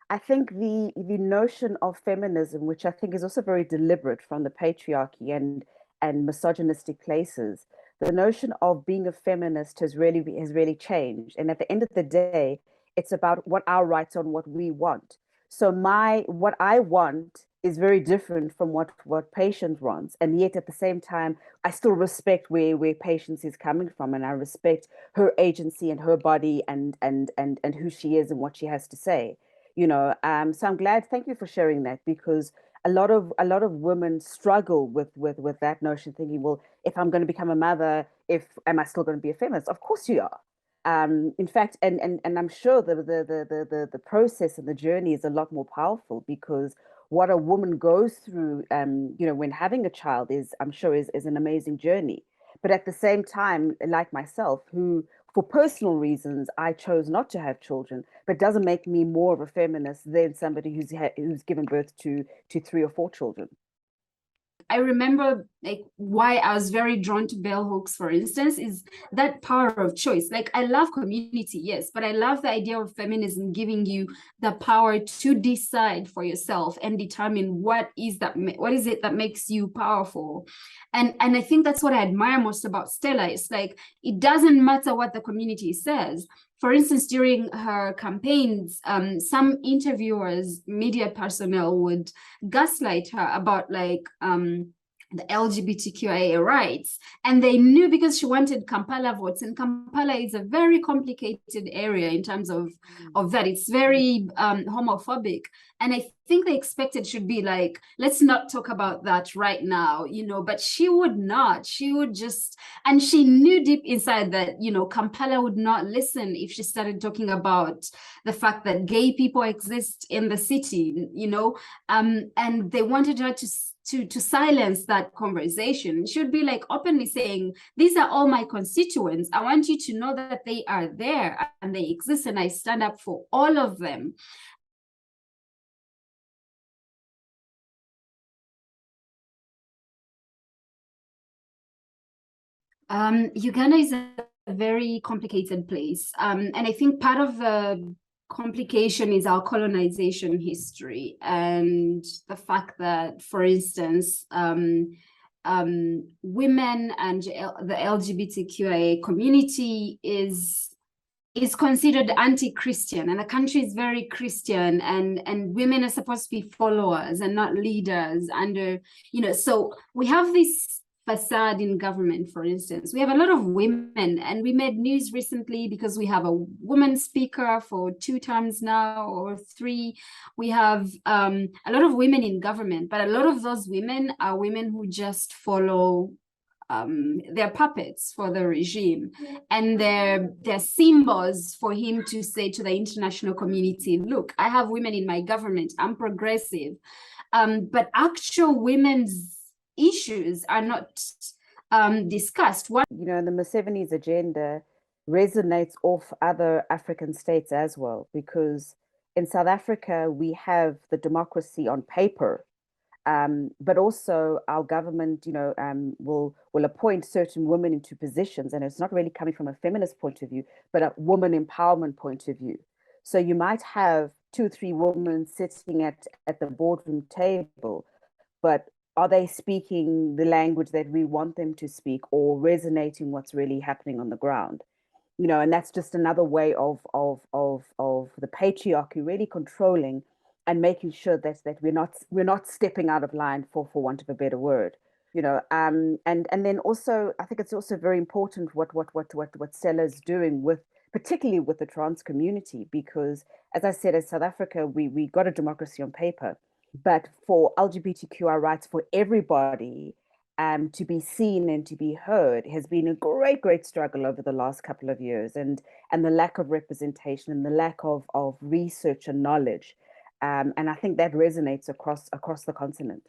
I think the notion of feminism, which I think is also very deliberate from the patriarchy and misogynistic places, the notion of being a feminist has really changed. And at the end of the day, it's about what our rights are and what we want. So my what I want is very different from what Patience wants, and yet at the same time, I still respect where Patience is coming from, and I respect her agency and her body and who she is and what she has to say. So I'm glad. Thank you for sharing that, because a lot of women struggle with that notion, thinking, well, if I'm going to become a mother, if am I still going to be a feminist? Of course you are. In fact, and I'm sure the process and the journey is a lot more powerful, because what a woman goes through, when having a child is, I'm sure, is an amazing journey. But at the same time, like myself, who for personal reasons I chose not to have children, but doesn't make me more of a feminist than somebody who's given birth to three or four children. I remember like why I was very drawn to bell hooks, for instance, is that power of choice. Like I love community, yes, but I love the idea of feminism giving you the power to decide for yourself and determine what is it that makes you powerful. And I think that's what I admire most about Stella. It's like it doesn't matter what the community says. For instance, during her campaigns, some interviewers, media personnel would gaslight her about like the LGBTQIA rights. And they knew, because she wanted Kampala votes, and Kampala is a very complicated area in terms of that. It's very homophobic. And I think they expected should be like, let's not talk about that right now, but she would not. She would just, and she knew deep inside that, Kampala would not listen if she started talking about the fact that gay people exist in the city, and they wanted her to silence that conversation. She should be like openly saying, these are all my constituents. I want you to know that they are there and they exist, and I stand up for all of them. Uganda is a very complicated place. And I think part of the complication is our colonization history, and the fact that, for instance, women and the LGBTQIA community is considered anti-Christian, and the country is very Christian, and women are supposed to be followers and not leaders under, so we have this facade in government. For instance, we have a lot of women, and we made news recently because we have a woman speaker for 2 terms now, or 3. We have a lot of women in government, but a lot of those women are women who just follow, they're puppets for the regime, and they're symbols for him to say to the international community, look, I have women in my government, I'm progressive, but actual women's issues are not discussed. The Musevene's agenda resonates off other African states as well, because in South Africa we have the democracy on paper, but also our government, will appoint certain women into positions, and it's not really coming from a feminist point of view, but a woman empowerment point of view. So you might have 2 or 3 women sitting at the boardroom table, but are they speaking the language that we want them to speak, or resonating what's really happening on the ground? And that's just another way of the patriarchy really controlling and making sure that we're not stepping out of line, for want of a better word. And then also I think it's also very important what Stella's doing, particularly with the trans community, because as I said, as South Africa, we got a democracy on paper, but for LGBTQI rights for everybody, to be seen and to be heard, has been a great struggle over the last couple of years, and the lack of representation and the lack of research and knowledge. And I think that resonates across the continent.